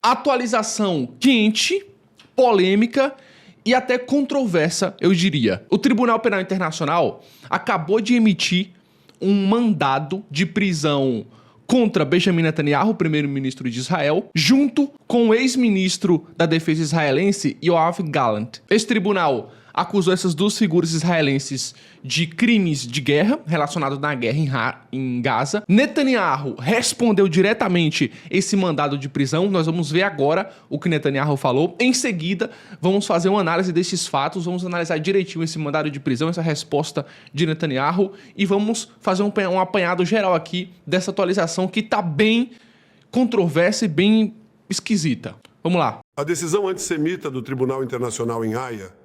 atualização quente, polêmica e até controversa, eu diria. O Tribunal Penal Internacional acabou de emitir um mandado de prisão contra Benjamin Netanyahu, primeiro-ministro de Israel, junto com o ex-ministro da Defesa israelense, Yoav Gallant. Esse tribunal acusou essas duas figuras israelenses de crimes de guerra relacionados na guerra em Gaza. Netanyahu respondeu diretamente esse mandado de prisão. Nós vamos ver agora o que Netanyahu falou. Em seguida, vamos fazer uma análise desses fatos, vamos analisar direitinho esse mandado de prisão, essa resposta de Netanyahu, e vamos fazer um apanhado geral aqui dessa atualização que tá bem controversa e bem esquisita. Vamos lá. A decisão antissemita do Tribunal Internacional em Haia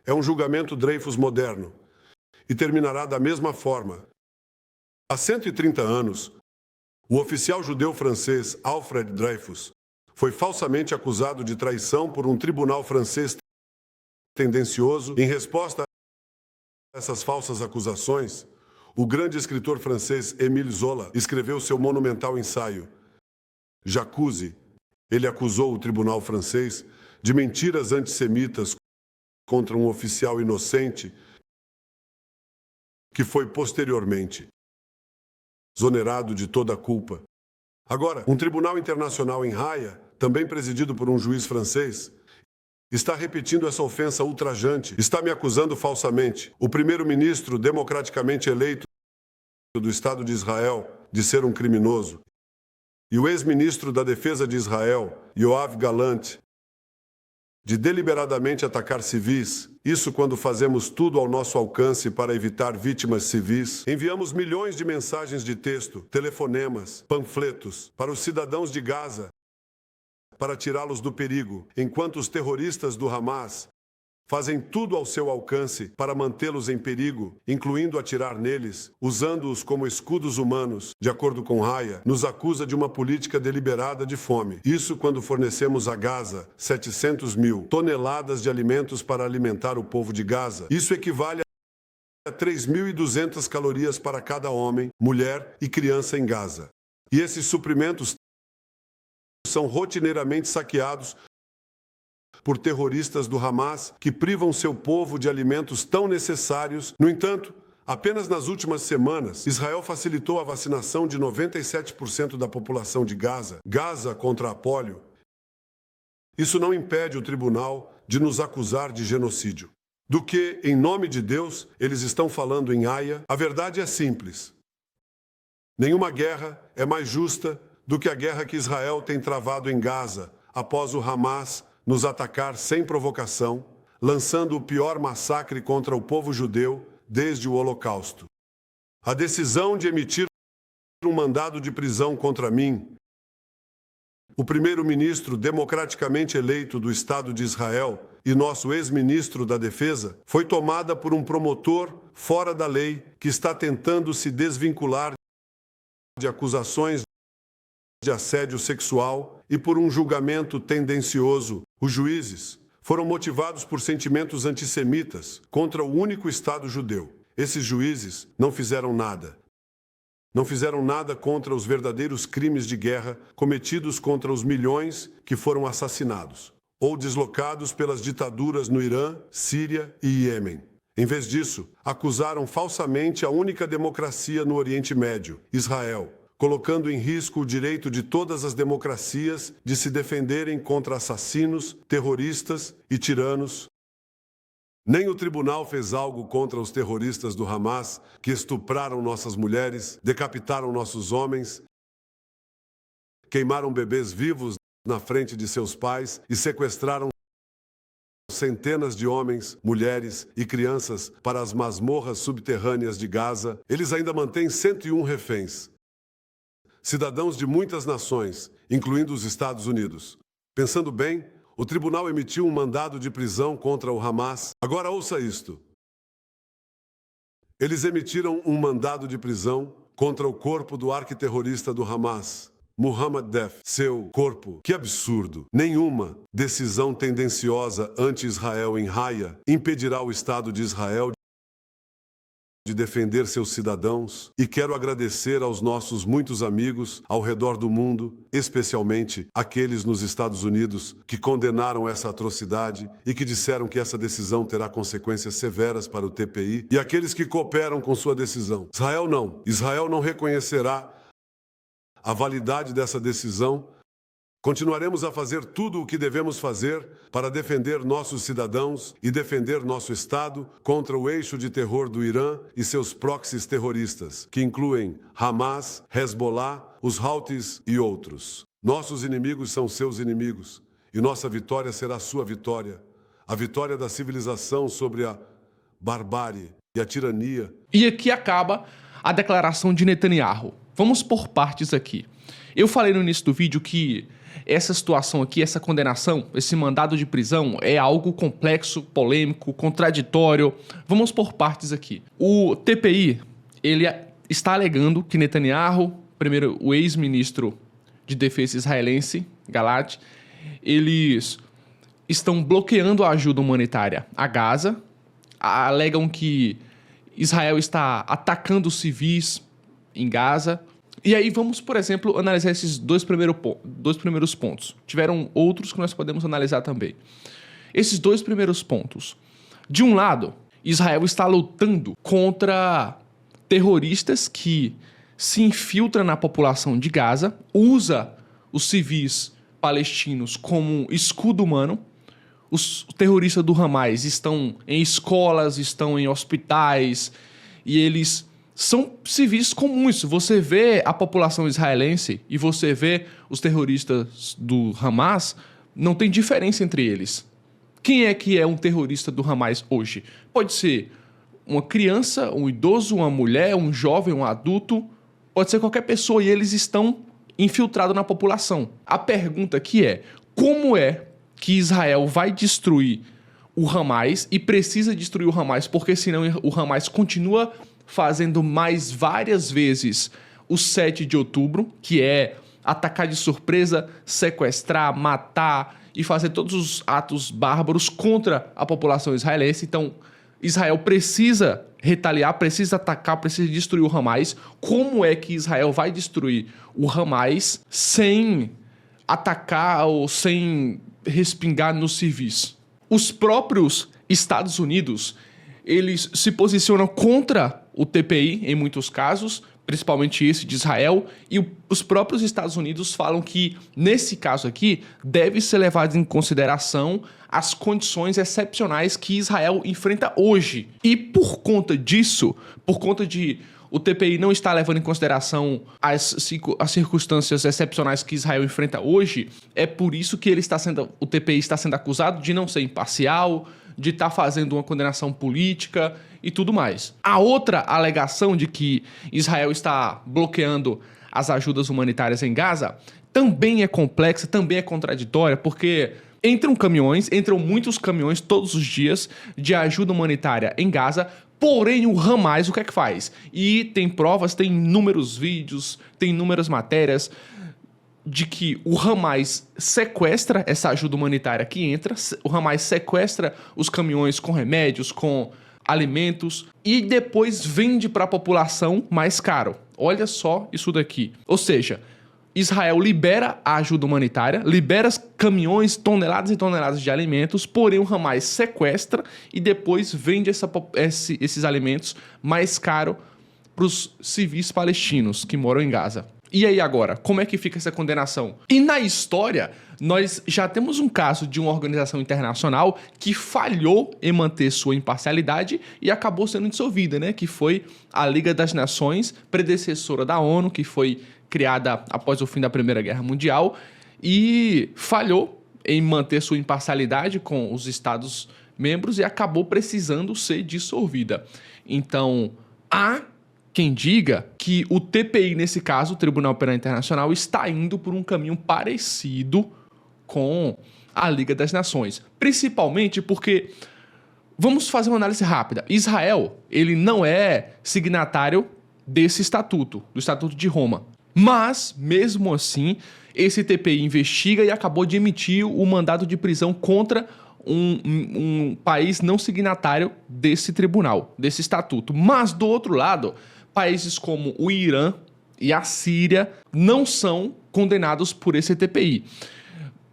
é um julgamento Dreyfus moderno e terminará da mesma forma. Há 130 anos, o oficial judeu francês Alfred Dreyfus foi falsamente acusado de traição por um tribunal francês tendencioso. Em resposta a essas falsas acusações, o grande escritor francês Émile Zola escreveu seu monumental ensaio J'accuse. Ele acusou o tribunal francês de mentiras antissemitas contra um oficial inocente que foi posteriormente exonerado de toda a culpa. Agora, um tribunal internacional em Haia, também presidido por um juiz francês, está repetindo essa ofensa ultrajante, está me acusando falsamente. O primeiro-ministro democraticamente eleito do Estado de Israel de ser um criminoso e o ex-ministro da Defesa de Israel, Yoav Gallant, de deliberadamente atacar civis, isso quando fazemos tudo ao nosso alcance para evitar vítimas civis. Enviamos milhões de mensagens de texto, telefonemas, panfletos para os cidadãos de Gaza para tirá-los do perigo, enquanto os terroristas do Hamas fazem tudo ao seu alcance para mantê-los em perigo, incluindo atirar neles, usando-os como escudos humanos. De acordo com Haia, nos acusa de uma política deliberada de fome. Isso quando fornecemos a Gaza 700 mil toneladas de alimentos para alimentar o povo de Gaza. Isso equivale a 3.200 calorias para cada homem, mulher e criança em Gaza. E esses suprimentos são rotineiramente saqueados por terroristas do Hamas que privam seu povo de alimentos tão necessários. No entanto, apenas nas últimas semanas, Israel facilitou a vacinação de 97% da população de Gaza. Gaza contra a pólio. Isso não impede o tribunal de nos acusar de genocídio. Do que, em nome de Deus, eles estão falando em Haia? A verdade é simples. Nenhuma guerra é mais justa do que a guerra que Israel tem travado em Gaza após o Hamas nos atacar sem provocação, lançando o pior massacre contra o povo judeu desde o Holocausto. A decisão de emitir um mandado de prisão contra mim, o primeiro-ministro democraticamente eleito do Estado de Israel e nosso ex-ministro da Defesa, foi tomada por um promotor fora da lei que está tentando se desvincular de acusações de assédio sexual e por um julgamento tendencioso. Os juízes foram motivados por sentimentos antissemitas contra o único Estado judeu. Esses juízes não fizeram nada. Não fizeram nada contra os verdadeiros crimes de guerra cometidos contra os milhões que foram assassinados ou deslocados pelas ditaduras no Irã, Síria e Iêmen. Em vez disso, acusaram falsamente a única democracia no Oriente Médio, Israel, colocando em risco o direito de todas as democracias de se defenderem contra assassinos, terroristas e tiranos. Nem o tribunal fez algo contra os terroristas do Hamas, que estupraram nossas mulheres, decapitaram nossos homens, queimaram bebês vivos na frente de seus pais e sequestraram centenas de homens, mulheres e crianças para as masmorras subterrâneas de Gaza. Eles ainda mantêm 101 reféns, cidadãos de muitas nações, incluindo os Estados Unidos. Pensando bem, o tribunal emitiu um mandado de prisão contra o Hamas. Agora ouça isto. Eles emitiram um mandado de prisão contra o corpo do arquiterrorista do Hamas, Muhammad Deif. Seu corpo. Que absurdo! Nenhuma decisão tendenciosa anti-Israel em Haia impedirá o Estado de Israel de defender seus cidadãos e quero agradecer aos nossos muitos amigos ao redor do mundo, especialmente aqueles nos Estados Unidos que condenaram essa atrocidade e que disseram que essa decisão terá consequências severas para o TPI e aqueles que cooperam com sua decisão. Israel não reconhecerá a validade dessa decisão. Continuaremos a fazer tudo o que devemos fazer para defender nossos cidadãos e defender nosso Estado contra o eixo de terror do Irã e seus proxies terroristas, que incluem Hamas, Hezbollah, os Houthis e outros. Nossos inimigos são seus inimigos e nossa vitória será sua vitória, a vitória da civilização sobre a barbárie e a tirania. E aqui acaba a declaração de Netanyahu. Vamos por partes aqui. Eu falei no início do vídeo que essa situação aqui, essa condenação, esse mandado de prisão é algo complexo, polêmico, contraditório. Vamos por partes aqui. O TPI, ele está alegando que Netanyahu, primeiro o ex-ministro de defesa israelense, Galad, eles estão bloqueando a ajuda humanitária a Gaza, alegam que Israel está atacando civis em Gaza. E aí vamos, por exemplo, analisar esses dois primeiros pontos. Tiveram outros que nós podemos analisar também. Esses dois primeiros pontos. De um lado, Israel está lutando contra terroristas que se infiltram na população de Gaza, usa os civis palestinos como escudo humano. Os terroristas do Hamas estão em escolas, estão em hospitais e eles são civis comuns. Você vê a população israelense e você vê os terroristas do Hamas, não tem diferença entre eles. Quem é que é um terrorista do Hamas hoje? Pode ser uma criança, um idoso, uma mulher, um jovem, um adulto, pode ser qualquer pessoa e eles estão infiltrados na população. A pergunta aqui é, como é que Israel vai destruir o Hamas e precisa destruir o Hamas, porque senão o Hamas continua fazendo mais várias vezes o 7 de outubro, que é atacar de surpresa, sequestrar, matar e fazer todos os atos bárbaros contra a população israelense. Então, Israel precisa retaliar, precisa atacar, precisa destruir o Hamas. Como é que Israel vai destruir o Hamas sem atacar ou sem respingar nos civis? Os próprios Estados Unidos, eles se posicionam contra o TPI em muitos casos, principalmente esse de Israel, e os próprios Estados Unidos falam que, nesse caso aqui, deve ser levado em consideração as condições excepcionais que Israel enfrenta hoje. E por conta disso, por conta de o TPI não estar levando em consideração as circunstâncias excepcionais que Israel enfrenta hoje, é por isso que o TPI está sendo acusado de não ser imparcial, de estar fazendo uma condenação política e tudo mais. A outra alegação de que Israel está bloqueando as ajudas humanitárias em Gaza também é complexa, também é contraditória, porque entram muitos caminhões todos os dias de ajuda humanitária em Gaza, porém o Hamas o que é que faz? E tem provas, tem inúmeros vídeos, tem inúmeras matérias de que o Hamas sequestra essa ajuda humanitária que entra, o Hamas sequestra os caminhões com remédios, com alimentos e depois vende para a população mais caro. Olha só isso daqui. Ou seja, Israel libera a ajuda humanitária, libera caminhões, toneladas e toneladas de alimentos, porém o Hamas sequestra e depois vende esses alimentos mais caro para os civis palestinos que moram em Gaza. E aí agora, como é que fica essa condenação? E na história, nós já temos um caso de uma organização internacional que falhou em manter sua imparcialidade e acabou sendo dissolvida, né? Que foi a Liga das Nações, predecessora da ONU, que foi criada após o fim da Primeira Guerra Mundial e falhou em manter sua imparcialidade com os Estados-membros e acabou precisando ser dissolvida. Então, há quem diga que o TPI, nesse caso, o Tribunal Penal Internacional, está indo por um caminho parecido com a Liga das Nações. Principalmente porque, vamos fazer uma análise rápida, Israel, ele não é signatário desse estatuto, do Estatuto de Roma. Mas, mesmo assim, esse TPI investiga e acabou de emitir o mandado de prisão contra um país não signatário desse tribunal, desse estatuto. Mas, do outro lado, países como o Irã e a Síria não são condenados por esse TPI.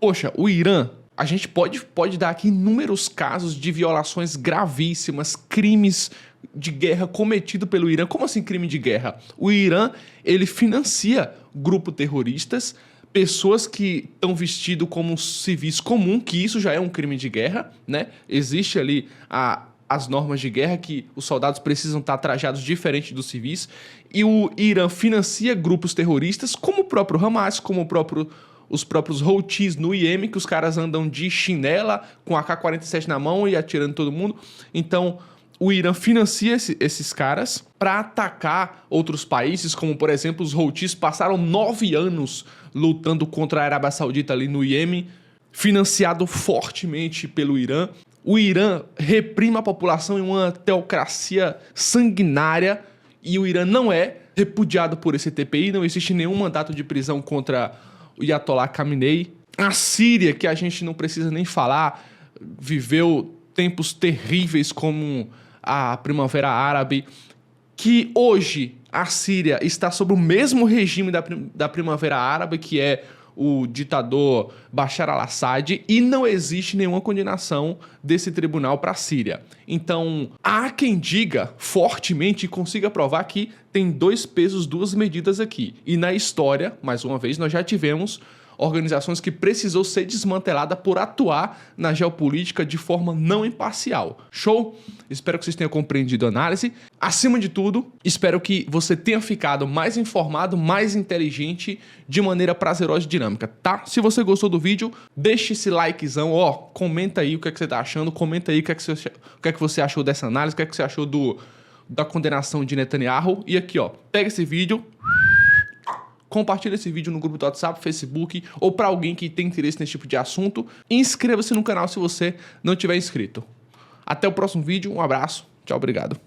Poxa, o Irã, a gente pode dar aqui inúmeros casos de violações gravíssimas, crimes de guerra cometido pelo Irã. Como assim crime de guerra? O Irã, ele financia grupos terroristas, pessoas que estão vestidos como civis comum, que isso já é um crime de guerra, né? Existe ali as normas de guerra que os soldados precisam estar trajados diferente dos civis. E o Irã financia grupos terroristas, como o próprio Hamas, como os próprios Houthis no Iêmen, que os caras andam de chinela, com AK-47 na mão e atirando todo mundo. Então, o Irã financia esses caras para atacar outros países, como, por exemplo, os Houthis passaram 9 anos lutando contra a Arábia Saudita ali no Iêmen, financiado fortemente pelo Irã. O Irã reprime a população em uma teocracia sanguinária e o Irã não é repudiado por esse TPI, não existe nenhum mandato de prisão contra o Ayatollah Khamenei. A Síria, que a gente não precisa nem falar, viveu tempos terríveis como a Primavera Árabe, que hoje a Síria está sob o mesmo regime da Primavera Árabe, que é o ditador Bashar al-Assad, e não existe nenhuma condenação desse tribunal para a Síria. Então, há quem diga fortemente e consiga provar que tem 2 pesos, 2 medidas aqui. E na história, mais uma vez, nós já tivemos organizações que precisou ser desmantelada por atuar na geopolítica de forma não imparcial. Show? Espero que vocês tenham compreendido a análise. Acima de tudo, espero que você tenha ficado mais informado, mais inteligente, de maneira prazerosa e dinâmica, tá? Se você gostou do vídeo, deixe esse likezão, ó, comenta aí o que é que você tá achando, comenta aí o que é que você achou dessa análise, o que é que você achou da condenação de Netanyahu. E aqui, ó, pega esse vídeo, compartilha esse vídeo no grupo do WhatsApp, Facebook ou para alguém que tem interesse nesse tipo de assunto. E inscreva-se no canal se você não tiver inscrito. Até o próximo vídeo, um abraço, tchau, obrigado.